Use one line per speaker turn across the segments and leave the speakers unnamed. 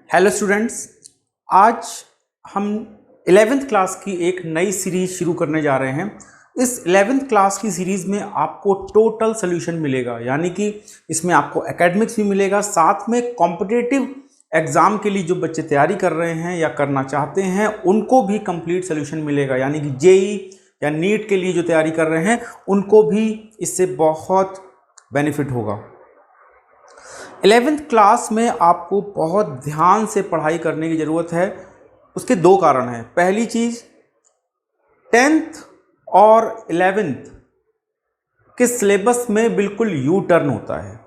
Hello students, आज हम 11th class की एक नई सीरीज शुरू करने जा रहे हैं। इस 11th क्लास की सीरीज़ में आपको टोटल सोल्यूशन मिलेगा, यानी कि इसमें आपको एकेडमिक्स भी मिलेगा, साथ में कॉम्पिटिटिव एग्ज़ाम के लिए जो बच्चे तैयारी कर रहे हैं या करना चाहते हैं उनको भी कंप्लीट सोल्यूशन मिलेगा, यानी कि जेई या नीट के लिए जो तैयारी कर रहे हैं उनको भी इससे बहुत बेनिफिट होगा। 11th क्लास में आपको बहुत ध्यान से पढ़ाई करने की ज़रूरत है। उसके दो कारण हैं। पहली चीज़, 10th और 11th के सिलेबस में बिल्कुल यू टर्न होता है।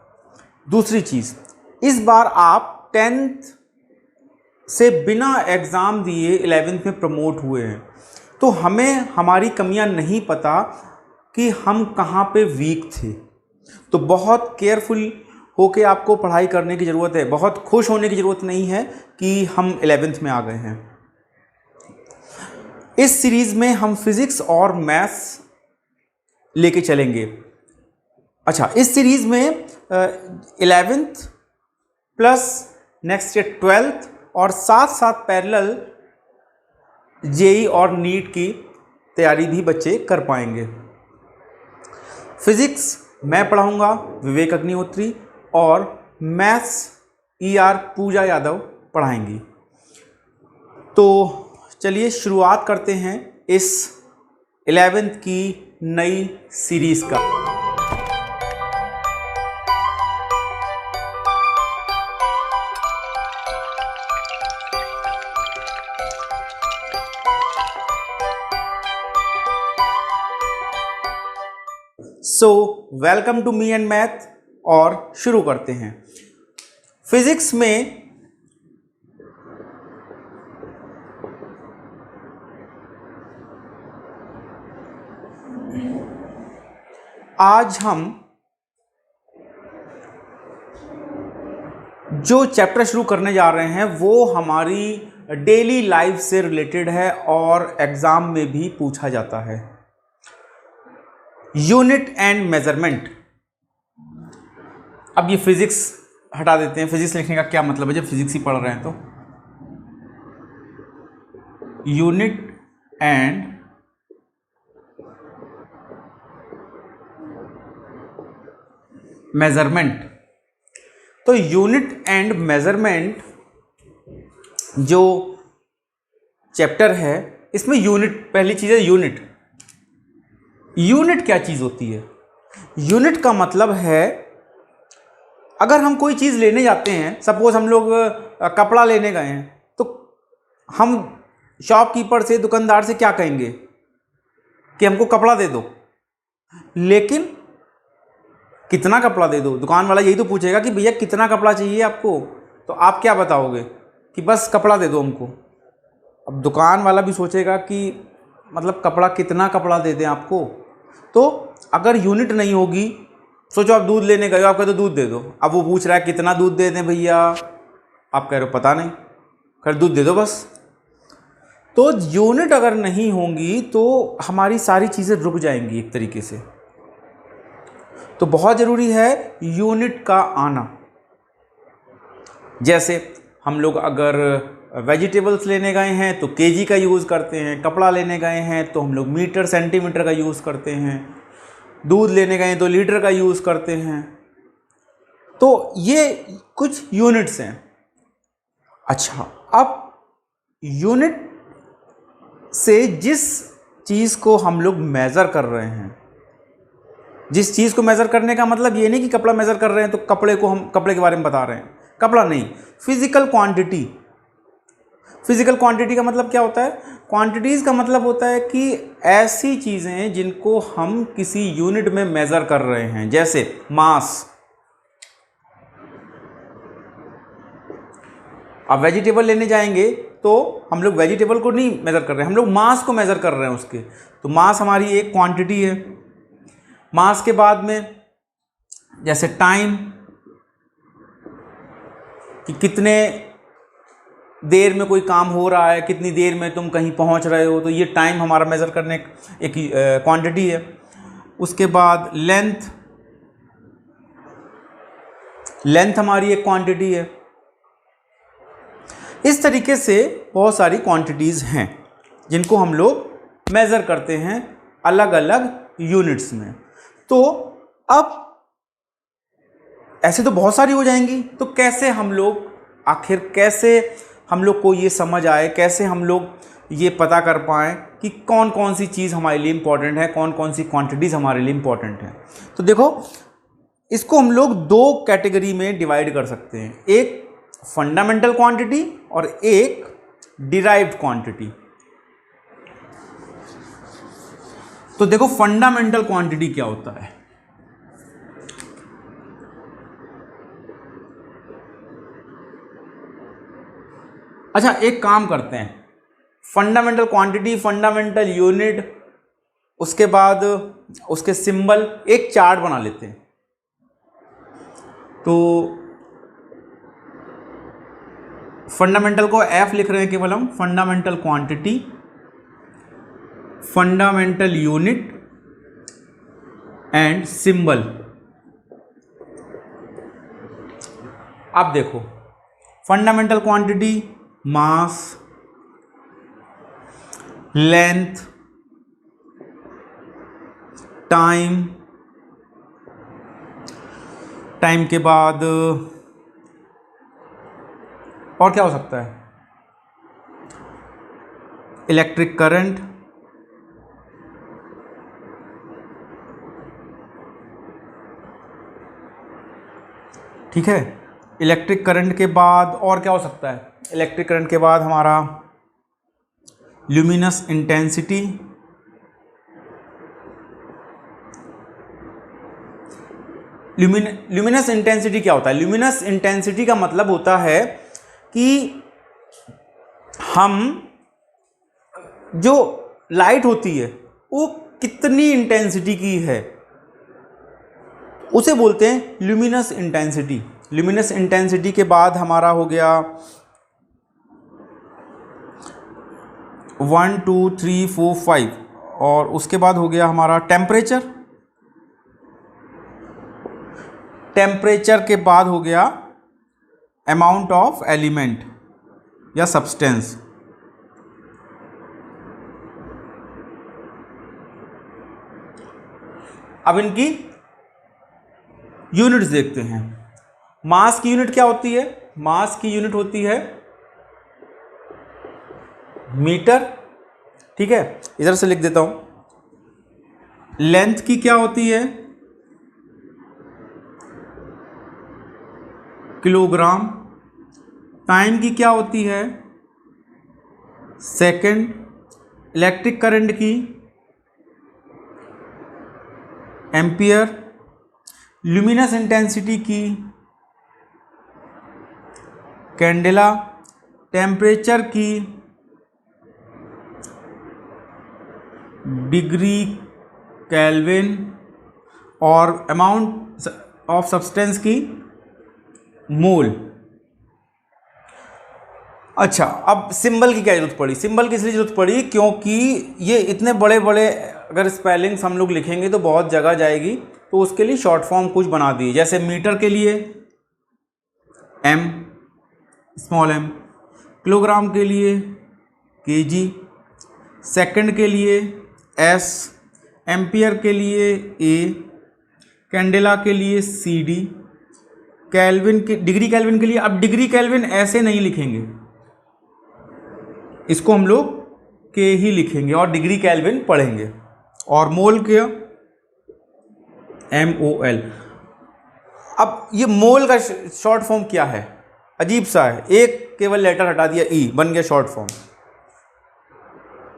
दूसरी चीज़, इस बार आप 10th से बिना एग्ज़ाम दिए 11th में प्रमोट हुए हैं, तो हमें हमारी कमियां नहीं पता कि हम कहाँ पे वीक थे। तो बहुत केयरफुल होके आपको पढ़ाई करने की ज़रूरत है। बहुत खुश होने की ज़रूरत नहीं है कि हम 11th में आ गए हैं। इस सीरीज़ में हम फिज़िक्स और मैथ्स लेके चलेंगे। अच्छा, इस सीरीज़ में 11th plus next year 12th और साथ साथ पैरेलल जेई और नीट की तैयारी भी बच्चे कर पाएंगे। फिज़िक्स मैं पढ़ाऊँगा, विवेक अग्निहोत्री, और मैथ्स ER पूजा यादव पढ़ाएंगी। तो चलिए शुरुआत करते हैं इस 11th की नई सीरीज़ का। Welcome to me and math, और शुरू करते हैं। फिजिक्स में आज हम जो चैप्टर शुरू करने जा रहे हैं वो हमारी डेली लाइफ से रिलेटेड है और एग्जाम में भी पूछा जाता है। Unit and measurement. अब ये फिजिक्स हटा देते हैं। फिजिक्स लिखने का क्या मतलब है जब फिजिक्स ही पढ़ रहे हैं। तो यूनिट एंड मेजरमेंट। तो यूनिट एंड मेजरमेंट जो चैप्टर है, इसमें यूनिट पहली चीज है। यूनिट क्या चीज होती है? यूनिट का मतलब है, अगर हम कोई चीज़ लेने जाते हैं, सपोज हम लोग कपड़ा लेने गए हैं, तो हम शॉपकीपर से, दुकानदार से क्या कहेंगे कि हमको कपड़ा दे दो, लेकिन कितना कपड़ा दे दो? दुकान वाला यही तो पूछेगा कि भैया कितना कपड़ा चाहिए आपको, तो आप क्या बताओगे कि बस कपड़ा दे दो हमको। अब दुकान वाला भी सोचेगा कि मतलब कपड़ा, कितना कपड़ा दे दें आपको। तो अगर यूनिट नहीं होगी, सोचो आप दूध लेने गए हो, आप कहते हो दूध दे दो। अब वो पूछ रहा है कितना दूध दे दें भैया, आप कह रहे हो पता नहीं, खैर दूध दे दो बस। तो यूनिट अगर नहीं होंगी तो हमारी सारी चीज़ें रुक जाएंगी एक तरीके से। तो बहुत ज़रूरी है यूनिट का आना। जैसे हम लोग अगर वेजिटेबल्स लेने गए हैं तो केजी का यूज़ करते हैं, कपड़ा लेने गए हैं तो हम लोग मीटर सेंटीमीटर का यूज़ करते हैं, दूध लेने गए तो लीटर का यूज़ करते हैं। तो ये कुछ यूनिट्स हैं। अच्छा, अब यूनिट से जिस चीज़ को हम लोग मेज़र कर रहे हैं, जिस चीज़ को मेज़र करने का मतलब ये नहीं कि कपड़ा मेज़र कर रहे हैं तो कपड़े को हम कपड़े के बारे में बता रहे हैं, कपड़ा नहीं, फिजिकल क्वांटिटी। फिजिकल क्वांटिटी का मतलब क्या होता है? क्वांटिटीज़ का मतलब होता है कि ऐसी चीज़ें जिनको हम किसी यूनिट में मेज़र कर रहे हैं, जैसे मास। अब वेजिटेबल लेने जाएंगे तो हम लोग वेजिटेबल को नहीं मेज़र कर रहे हैं, हम लोग मास को मेज़र कर रहे हैं उसके। तो मास हमारी एक क्वांटिटी है। मास के बाद में जैसे टाइम, कि कितने देर में कोई काम हो रहा है, कितनी देर में तुम कहीं पहुंच रहे हो, तो ये टाइम हमारा मेज़र करने एक क्वांटिटी है। उसके बाद लेंथ, लेंथ हमारी एक क्वांटिटी है। इस तरीके से बहुत सारी क्वांटिटीज़ हैं जिनको हम लोग मेज़र करते हैं अलग अलग यूनिट्स में। तो अब ऐसे तो बहुत सारी हो जाएंगी, तो कैसे हम लोग कैसे हम लोग को ये समझ आए, कैसे हम लोग ये पता कर पाएँ कि कौन कौन सी चीज़ हमारे लिए इम्पॉर्टेंट है, कौन कौन सी क्वांटिटीज़ हमारे लिए इम्पॉर्टेंट है। तो देखो, इसको हम लोग दो कैटेगरी में डिवाइड कर सकते हैं, एक फंडामेंटल क्वांटिटी और एक डिराइव्ड क्वांटिटी। तो देखो फंडामेंटल क्वांटिटी क्या होता है। अच्छा, एक काम करते हैं, फंडामेंटल क्वांटिटी, फंडामेंटल यूनिट, उसके बाद उसके सिंबल, एक चार्ट बना लेते हैं। तो फंडामेंटल को एफ लिख रहे हैं केवल हम, fundamental quantity, fundamental unit and symbol. अब देखो, फंडामेंटल क्वांटिटी मास, लेंथ, टाइम, टाइम के बाद और क्या हो सकता है, इलेक्ट्रिक करंट, ठीक है। इलेक्ट्रिक करंट के बाद और क्या हो सकता है, इलेक्ट्रिक करंट के बाद हमारा ल्यूमिनस इंटेंसिटी, ल्यूमिनस इंटेंसिटी क्या होता है? ल्यूमिनस इंटेंसिटी का मतलब होता है कि हम जो लाइट होती है वो कितनी इंटेंसिटी की है, उसे बोलते हैं ल्यूमिनस इंटेंसिटी। ल्यूमिनस इंटेंसिटी के बाद हमारा हो गया 1 2 3 4 5, और उसके बाद हो गया हमारा टेम्परेचर। टेम्परेचर के बाद हो गया अमाउंट ऑफ एलिमेंट या सब्सटेंस। अब इनकी यूनिट्स देखते हैं। मास की यूनिट क्या होती है? मास की यूनिट होती है मीटर, ठीक है, इधर से लिख देता हूं। लेंथ की क्या होती है? किलोग्राम। टाइम की क्या होती है? सेकंड। इलेक्ट्रिक करंट की एम्पियर। ल्यूमिनस इंटेंसिटी की कैंडेला। टेम्परेचर की डिग्री केल्विन, और अमाउंट ऑफ सब्सटेंस की मोल। अच्छा, अब सिंबल की क्या जरूरत पड़ी? सिंबल की इसलिए जरूरत पड़ी क्योंकि ये इतने बड़े बड़े अगर स्पेलिंग्स हम लोग लिखेंगे तो बहुत जगह जाएगी, तो उसके लिए शॉर्ट फॉर्म कुछ बना दी। जैसे मीटर के लिए एम, स्मॉल एम। किलोग्राम के लिए केजी। सेकंड के लिए एस। एम्पियर के लिए ए। कैंडेला के लिए सी डी। केल्विन के, डिग्री केल्विन के लिए, अब डिग्री केल्विन ऐसे नहीं लिखेंगे, इसको हम लोग के ही लिखेंगे और डिग्री केल्विन पढ़ेंगे। और मोल क्या? MOL। अब ये मोल का शॉर्ट फॉर्म क्या है? अजीब सा है, एक केवल लेटर हटा दिया, ई, बन गया शॉर्ट फॉर्म।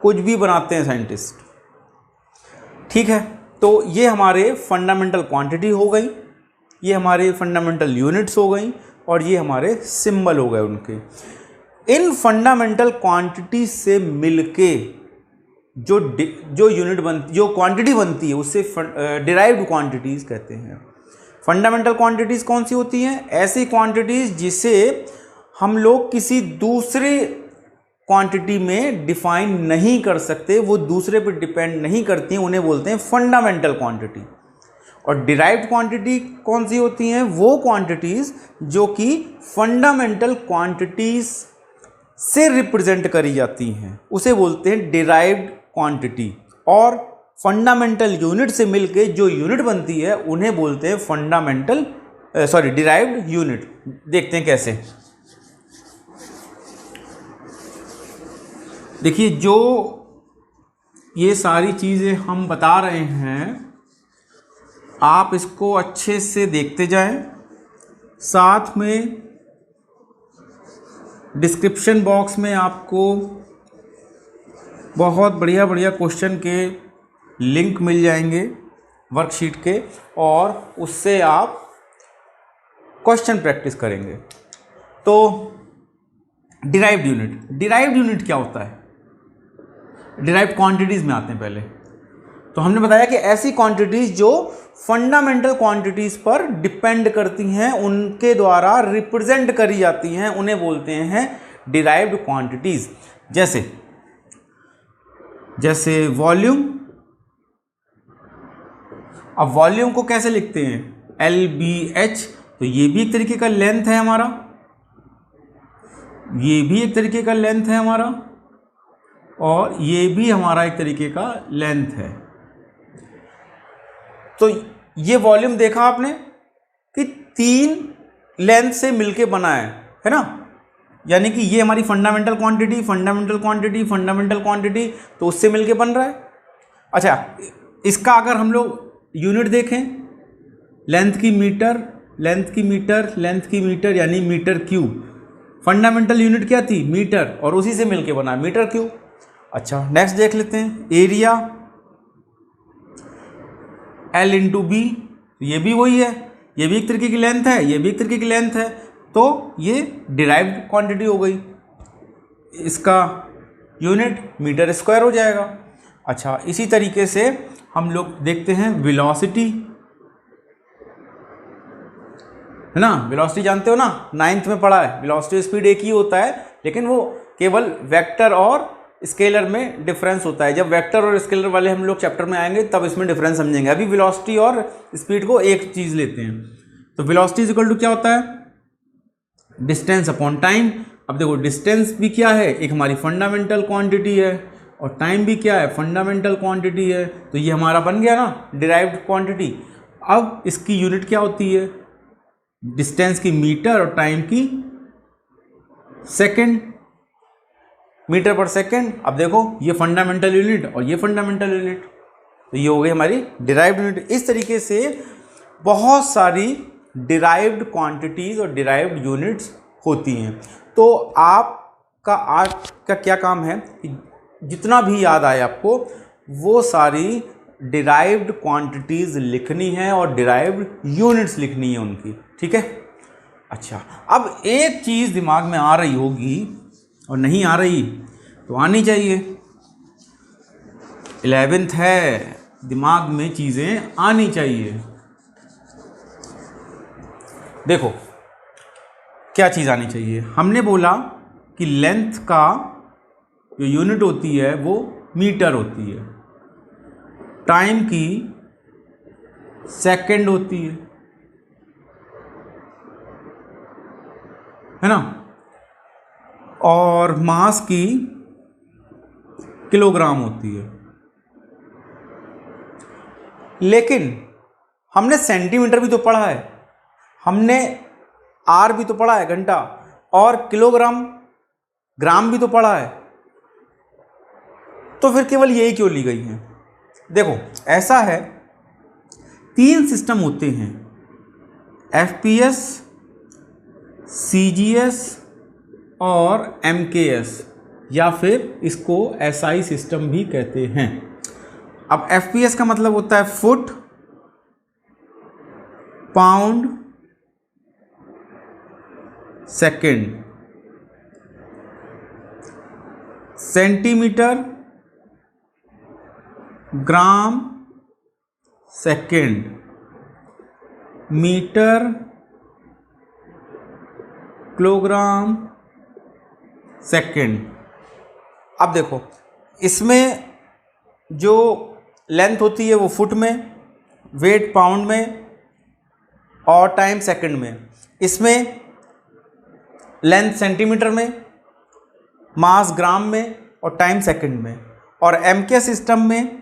कुछ भी बनाते हैं साइंटिस्ट, ठीक है। तो ये हमारे फंडामेंटल क्वांटिटी हो गई, ये हमारे फंडामेंटल यूनिट्स हो गई, और ये हमारे सिंबल हो गए उनके। इन फंडामेंटल क्वांटिटी से मिलके जो यूनिट बनती, जो क्वांटिटी बनती है, उससे डिराइव्ड क्वांटिटीज़ कहते हैं। फंडामेंटल क्वांटिटीज़ कौन सी होती हैं? ऐसी क्वांटिटीज़ जिसे हम लोग किसी दूसरे क्वांटिटी में डिफाइन नहीं कर सकते, वो दूसरे पर डिपेंड नहीं करती हैं, उन्हें बोलते हैं फंडामेंटल क्वांटिटी। और डिराइव्ड क्वांटिटी कौन सी होती हैं? वो क्वांटिटीज़ जो कि फंडामेंटल क्वांटिटीज़ से रिप्रेजेंट करी जाती हैं उसे बोलते हैं डिराइव्ड क्वांटिटी, और फंडामेंटल यूनिट से मिलके जो यूनिट बनती है उन्हें बोलते हैं डिराइव्ड यूनिट। देखते हैं कैसे। देखिए, जो ये सारी चीज़ें हम बता रहे हैं आप इसको अच्छे से देखते जाएं, साथ में डिस्क्रिप्शन बॉक्स में आपको बहुत बढ़िया बढ़िया क्वेश्चन के लिंक मिल जाएंगे वर्कशीट के, और उससे आप क्वेश्चन प्रैक्टिस करेंगे। तो डिराइव्ड यूनिट क्या होता है? डिराइव्ड क्वांटिटीज़ में आते हैं पहले। तो हमने बताया कि ऐसी क्वांटिटीज़ जो फंडामेंटल क्वांटिटीज़ पर डिपेंड करती हैं, उनके द्वारा रिप्रेजेंट करी जाती हैं, उन्हें बोलते हैं डिराइव्ड क्वांटिटीज़। जैसे वॉल्यूम। अब वॉल्यूम को कैसे लिखते हैं? LBH। तो ये भी एक तरीके का लेंथ है हमारा, ये भी एक तरीके का लेंथ है हमारा, और ये भी हमारा एक तरीके का लेंथ है। तो ये वॉल्यूम देखा आपने कि 3 लेंथ से मिलके बना है ना, यानी कि ये हमारी फंडामेंटल क्वांटिटी, तो उससे मिलके बन रहा है। अच्छा, इसका अगर हम लोग यूनिट देखें, लेंथ की मीटर यानी मीटर क्यूब। फंडामेंटल यूनिट क्या थी? मीटर, और उसी से मिलके बना मीटर क्यूब। अच्छा, नेक्स्ट देख लेते हैं, एरिया L × B। ये भी वही है, ये भी एक तरीके की लेंथ है, ये भी एक तरीके की लेंथ है, तो ये डिराइव्ड क्वांटिटी हो गई। इसका यूनिट मीटर स्क्वायर हो जाएगा। अच्छा, इसी तरीके से हम लोग देखते हैं वेलोसिटी, है ना। वेलोसिटी जानते हो ना, 9th में पढ़ा है। वेलोसिटी स्पीड एक ही होता है, लेकिन वो केवल वेक्टर और स्केलर में डिफरेंस होता है। जब वेक्टर और स्केलर वाले हम लोग चैप्टर में आएंगे तब इसमें डिफरेंस समझेंगे। अभी वेलोसिटी और स्पीड को एक चीज़ लेते हैं। तो वेलोसिटी इक्वल टू क्या होता है? Distance upon time. अब देखो, डिस्टेंस भी क्या है? एक हमारी फंडामेंटल क्वांटिटी है, और टाइम भी क्या है? फंडामेंटल क्वांटिटी है। तो ये हमारा बन गया ना डिराइव्ड क्वांटिटी। अब इसकी यूनिट क्या होती है? डिस्टेंस की मीटर और टाइम की सेकंड, मीटर पर सेकंड। अब देखो, ये फंडामेंटल यूनिट और ये फंडामेंटल यूनिट, तो ये हो गई हमारी डिराइव्ड यूनिट। इस तरीके से बहुत सारी डिराइव्ड क्वांटिटीज़ और डिराइव्ड यूनिट्स होती हैं। तो आपका आज का क्या काम है कि जितना भी याद आए आपको वो सारी डिराइव्ड क्वांटिटीज़ लिखनी है और डिराइव्ड यूनिट्स लिखनी है उनकी, ठीक है। अच्छा, अब एक चीज़ दिमाग में आ रही होगी और नहीं आ रही तो आनी चाहिए। 11th है, दिमाग में चीज़ें आनी चाहिए। देखो क्या चीज़ आनी चाहिए। हमने बोला कि लेंथ का जो यूनिट होती है वो मीटर होती है, टाइम की सेकंड होती है ना, और मास की किलोग्राम होती है। लेकिन हमने सेंटीमीटर भी तो पढ़ा है, हमने आर भी तो पढ़ा है घंटा, और किलोग्राम ग्राम भी तो पढ़ा है। तो फिर केवल यही क्यों ली गई हैं? देखो ऐसा है, 3 सिस्टम होते हैं, FPS, CGS और MKS, या फिर इसको SI सिस्टम भी कहते हैं। अब FPS का मतलब होता है फुट, पाउंड, सेकंड, सेंटीमीटर, ग्राम, सेकंड, मीटर, किलोग्राम, सेकंड। अब देखो, इसमें जो लेंथ होती है वो फुट में, वेट पाउंड में और टाइम सेकंड में। इसमें लेंथ सेंटीमीटर में, मास ग्राम में और टाइम सेकंड में, और एमके सिस्टम में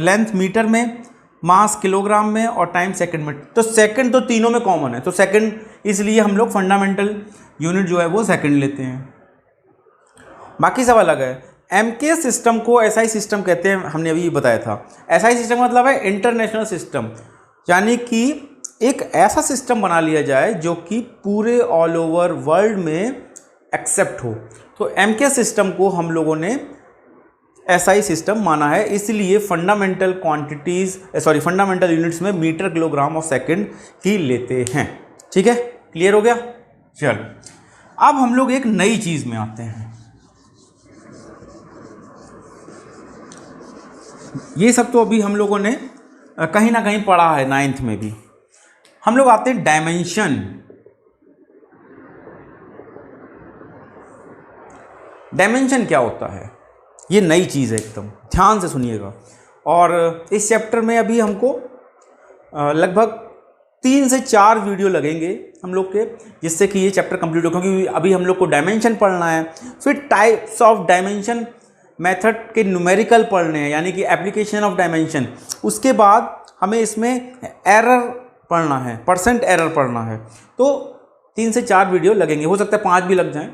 लेंथ मीटर में, मास किलोग्राम में और टाइम सेकंड में। तो सेकंड तो तीनों में कॉमन है, तो सेकंड इसलिए हम लोग फंडामेंटल यूनिट जो है वो सेकंड लेते हैं, बाकी सब अलग है। एमके सिस्टम को एसआई सिस्टम कहते हैं, हमने अभी बताया था। एसआई सिस्टम का मतलब है इंटरनेशनल सिस्टम, यानी कि एक ऐसा सिस्टम बना लिया जाए जो कि पूरे ऑल ओवर वर्ल्ड में एक्सेप्ट हो। तो एमके सिस्टम को हम लोगों ने एसआई सिस्टम माना है, इसलिए फंडामेंटल यूनिट्स में मीटर, किलोग्राम और सेकंड ही लेते हैं। ठीक है, क्लियर हो गया। चलो अब हम लोग एक नई चीज में आते हैं। ये सब तो अभी हम लोगों ने कहीं ना कहीं पढ़ा है, 9th में भी। हम लोग आते हैं डायमेंशन। डायमेंशन क्या होता है, ये नई चीज़ है एकदम, ध्यान से सुनिएगा। और इस चैप्टर में अभी हमको लगभग 3 से 4 वीडियो लगेंगे हम लोग के, जिससे कि ये चैप्टर कंप्लीट हो, क्योंकि अभी हम लोग को डायमेंशन पढ़ना है, फिर टाइप्स ऑफ डायमेंशन मेथड के न्यूमेरिकल पढ़ने हैं, यानी कि एप्लीकेशन ऑफ डायमेंशन। उसके बाद हमें इसमें एरर पढ़ना है, परसेंट एरर पढ़ना है। तो 3 से 4 वीडियो लगेंगे, हो सकता है 5 भी लग जाएं।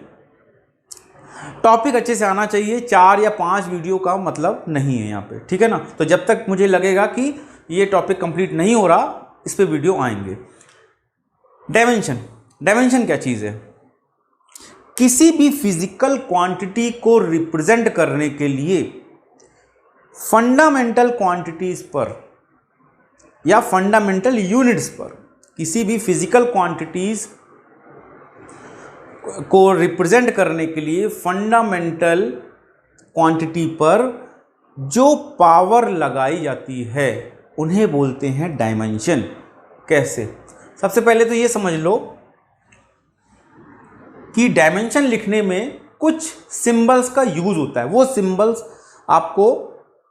टॉपिक अच्छे से आना चाहिए, 4 या 5 वीडियो का मतलब नहीं है यहाँ पे, ठीक है ना। तो जब तक मुझे लगेगा कि ये टॉपिक कंप्लीट नहीं हो रहा, इस पे वीडियो आएंगे। डायमेंशन क्या चीज़ है? किसी भी फिजिकल क्वांटिटी को रिप्रेजेंट करने के लिए फंडामेंटल क्वांटिटीज पर या फंडामेंटल यूनिट्स पर, किसी भी फिजिकल क्वांटिटीज को रिप्रेजेंट करने के लिए फंडामेंटल क्वांटिटी पर जो पावर लगाई जाती है उन्हें बोलते हैं डायमेंशन। कैसे? सबसे पहले तो ये समझ लो कि डायमेंशन लिखने में कुछ सिंबल्स का यूज होता है। वो सिंबल्स आपको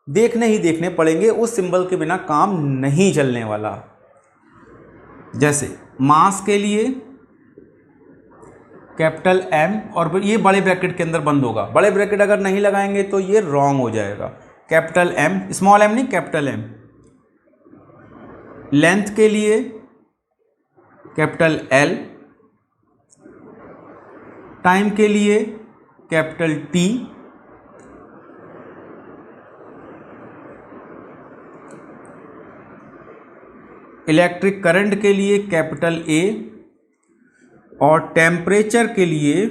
देखने ही देखने पड़ेंगे, उस सिंबल के बिना काम नहीं चलने वाला। जैसे मास के लिए कैपिटल एम, और ये बड़े ब्रैकेट के अंदर बंद होगा। बड़े ब्रैकेट अगर नहीं लगाएंगे तो ये रॉन्ग हो जाएगा। कैपिटल एम, स्मॉल एम नहीं, कैपिटल एम। लेंथ के लिए कैपिटल एल, टाइम के लिए कैपिटल टी, इलेक्ट्रिक करंट के लिए कैपिटल ए, और टेम्परेचर के लिए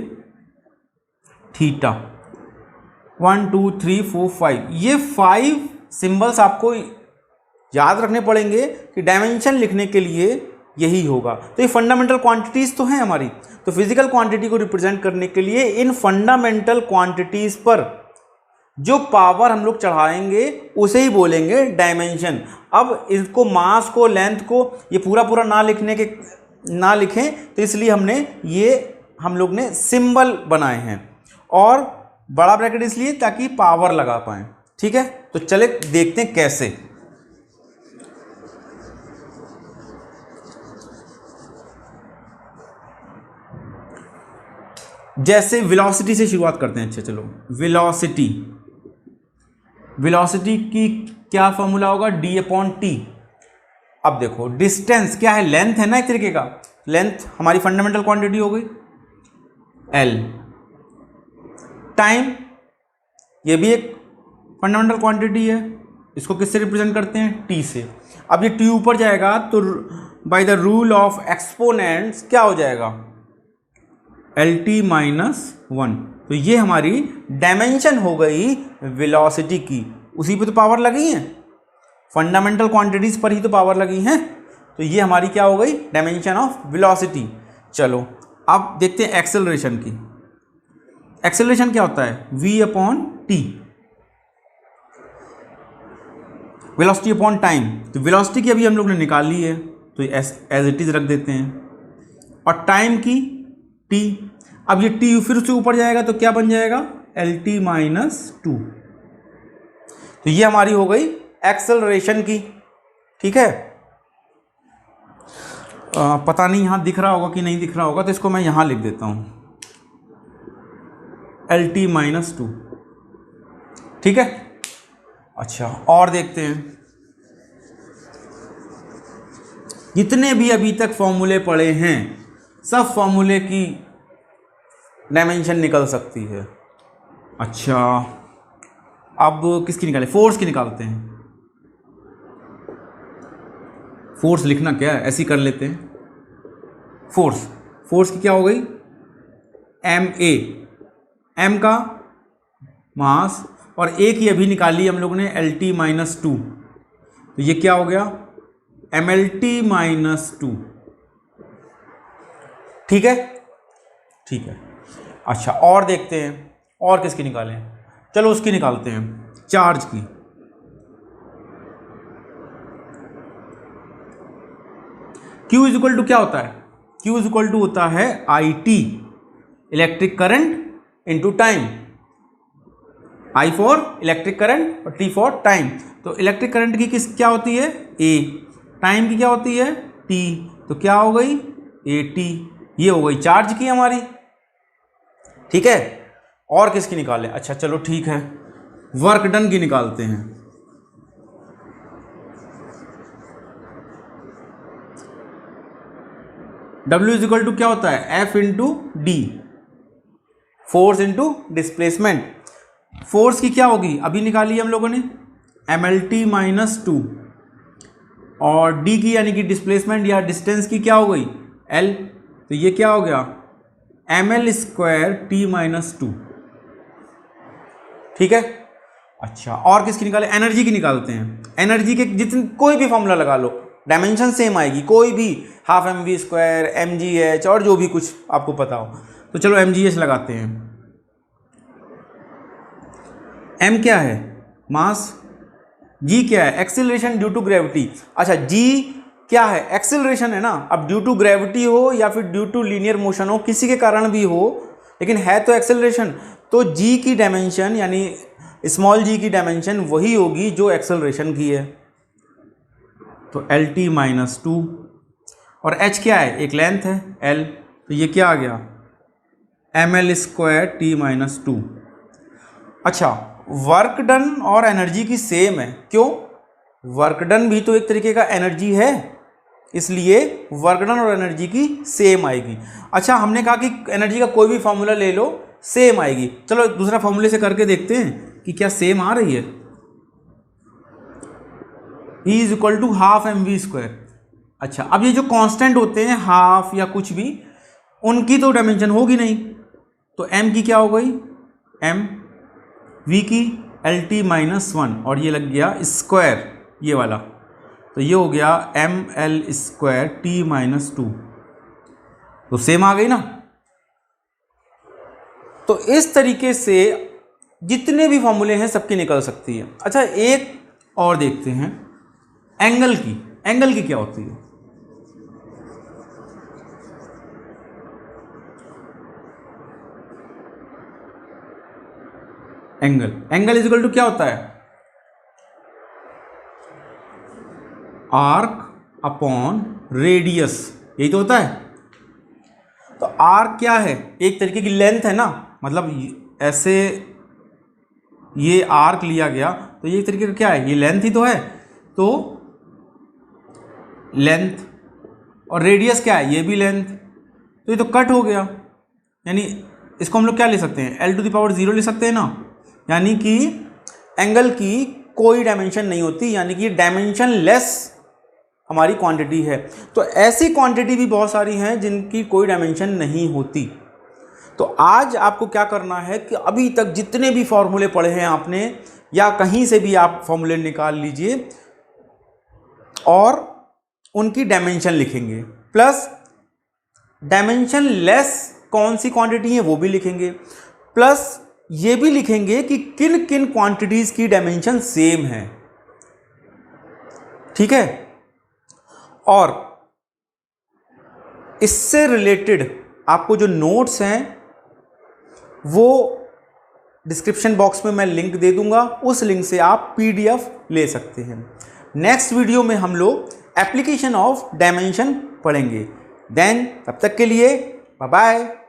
थीटा। 1 2 3 4 5, ये 5 सिंबल्स आपको याद रखने पड़ेंगे कि डायमेंशन लिखने के लिए यही होगा। तो ये फंडामेंटल क्वांटिटीज तो हैं हमारी, तो फिजिकल क्वांटिटी को रिप्रेजेंट करने के लिए इन फंडामेंटल क्वांटिटीज पर जो पावर हम लोग चढ़ाएंगे उसे ही बोलेंगे डायमेंशन। अब इसको मास को, लेंथ को ये पूरा ना लिखें, तो इसलिए हम लोग ने सिंबल बनाए हैं, और बड़ा ब्रैकेट इसलिए ताकि पावर लगा पाएं। ठीक है, तो चले देखते हैं कैसे। जैसे वेलोसिटी से शुरुआत करते हैं। अच्छा चलो, वेलोसिटी की क्या फॉर्मूला होगा? d/t। अब देखो, डिस्टेंस क्या है? लेंथ है ना, एक तरीके का। लेंथ हमारी फंडामेंटल क्वांटिटी हो गई l। टाइम, ये भी एक फंडामेंटल क्वांटिटी है, इसको किससे रिप्रेजेंट करते हैं? t से। अब ये t ऊपर जाएगा तो by the rule of exponents क्या हो जाएगा? LT-1। तो ये हमारी डायमेंशन हो गई वेलोसिटी की। उसी पे तो पावर लगी है, फंडामेंटल क्वांटिटीज पर ही तो पावर लगी हैं। तो ये हमारी क्या हो गई? Dimension of velocity. चलो अब देखते हैं एक्सेलरेशन की। एक्सेलरेशन क्या होता है? v/t, velocity upon time. तो वेलोसिटी की अभी हम लोग ने निकाल ली है, तो एज इट इज रख देते हैं। और टाइम की t, अब ये t फिर से ऊपर जाएगा तो क्या बन जाएगा? LT-2। तो ये हमारी हो गई एक्सेलरेशन की। ठीक है, पता नहीं यहाँ दिख रहा होगा कि नहीं दिख रहा होगा, तो इसको मैं यहाँ लिख देता हूँ। LT-2। ठीक है। अच्छा, और देखते हैं, जितने भी अभी तक फॉर्मूले पढ़े हैं सब फॉर्मूले की डायमेंशन निकल सकती है। अच्छा, अब किसकी निकालें? फोर्स की निकालते हैं। फोर्स लिखना क्या है, ऐसे ही कर लेते हैं। फोर्स की क्या हो गई? MA, M का मास, और A की अभी निकाली हम लोगों ने LT-2, तो ये क्या हो गया? MLT-2। ठीक है, ठीक है। अच्छा, और देखते हैं, और किसकी निकालें? चलो उसकी निकालते हैं, चार्ज की। Q इक्वल टू क्या होता है? Q इक्वल टू होता है IT, electric current into time. I for electric current और T फॉर टाइम। तो इलेक्ट्रिक करंट की किस क्या होती है? A, टाइम की क्या होती है? T, तो क्या हो गई? AT। ये हो गई चार्ज की हमारी। ठीक है, और किसकी निकालें? अच्छा चलो ठीक है, वर्क डन की निकालते हैं। W इज इक्वल टू क्या होता है? F into D, force into displacement. Force की क्या होगी? अभी निकाली हम लोगों ने MLT-2, और D की यानी कि डिस्प्लेसमेंट या डिस्टेंस की क्या हो गई? L, तो ये क्या हो गया? ML²T-2। ठीक है। अच्छा, और किसकी निकाले? एनर्जी की निकालते हैं। एनर्जी के जितने कोई भी फॉर्मूला लगा लो, डायमेंशन सेम आएगी, कोई भी, 12mv², mgh, और जो भी कुछ आपको पता हो। तो चलो mgh लगाते हैं। m क्या है? मास। g क्या है? Acceleration due to gravity. अच्छा, g क्या है? एक्सीलरेशन है ना। अब ड्यू टू ग्रेविटी हो या फिर ड्यू टू लीनियर मोशन हो, किसी के कारण भी हो, लेकिन है तो एक्सेलरेशन। तो g की डायमेंशन यानी स्मॉल g की डायमेंशन वही होगी जो एक्सेलरेशन की है, तो LT-2। और h क्या है? एक लेंथ है L, तो ये क्या आ गया? ML²T-2। अच्छा, वर्क डन और एनर्जी की सेम है। क्यों? वर्क डन भी तो एक तरीके का एनर्जी है, इसलिए वर्क डन और एनर्जी की सेम आएगी। अच्छा, हमने कहा कि एनर्जी का कोई भी फॉर्मूला ले लो, सेम आएगी। चलो दूसरा फॉर्मूले से करके देखते हैं कि क्या सेम आ रही है। E is equal to ½ mv²। अच्छा, अब ये जो कांस्टेंट होते हैं हाफ या कुछ भी, उनकी तो डायमेंशन होगी नहीं, तो m की क्या हो गई? m, v की LT-1, और ये लग गया स्क्वायर, ये वाला, तो ये हो गया ML²T-2। तो सेम आ गई ना। तो इस तरीके से जितने भी फॉर्मूले हैं सबकी निकल सकती है। अच्छा, एक और देखते हैं, एंगल की। एंगल की क्या होती है? एंगल इज इक्वल टू क्या होता है? आर्क अपॉन रेडियस, यही तो होता है। तो आर्क क्या है? एक तरीके की लेंथ है ना, मतलब ऐसे ये आर्क लिया गया, तो ये एक तरीके का क्या है? ये लेंथ ही तो है, तो लेंथ, और रेडियस क्या है? ये भी लेंथ, तो ये तो कट हो गया। यानी इसको हम लोग क्या ले सकते हैं? L⁻�0 ले सकते हैं ना। यानी कि एंगल की कोई डायमेंशन नहीं होती, यानी कि डायमेंशन लेस हमारी क्वांटिटी है। तो ऐसी क्वांटिटी भी बहुत सारी हैं जिनकी कोई डायमेंशन नहीं होती। तो आज आपको क्या करना है कि अभी तक जितने भी फॉर्मूले पढ़े हैं आपने, या कहीं से भी आप फॉर्मूले निकाल लीजिए और उनकी डायमेंशन लिखेंगे, प्लस डायमेंशन लेस कौन सी क्वांटिटी है वो भी लिखेंगे, प्लस ये भी लिखेंगे कि किन किन क्वांटिटीज की डायमेंशन सेम है। ठीक है। और इससे रिलेटेड आपको जो नोट्स हैं वो डिस्क्रिप्शन बॉक्स में मैं लिंक दे दूंगा, उस लिंक से आप PDF ले सकते हैं। नेक्स्ट वीडियो में हम लोग एप्लीकेशन ऑफ डायमेंशन पढ़ेंगे। देन तब तक के लिए बाय बाय।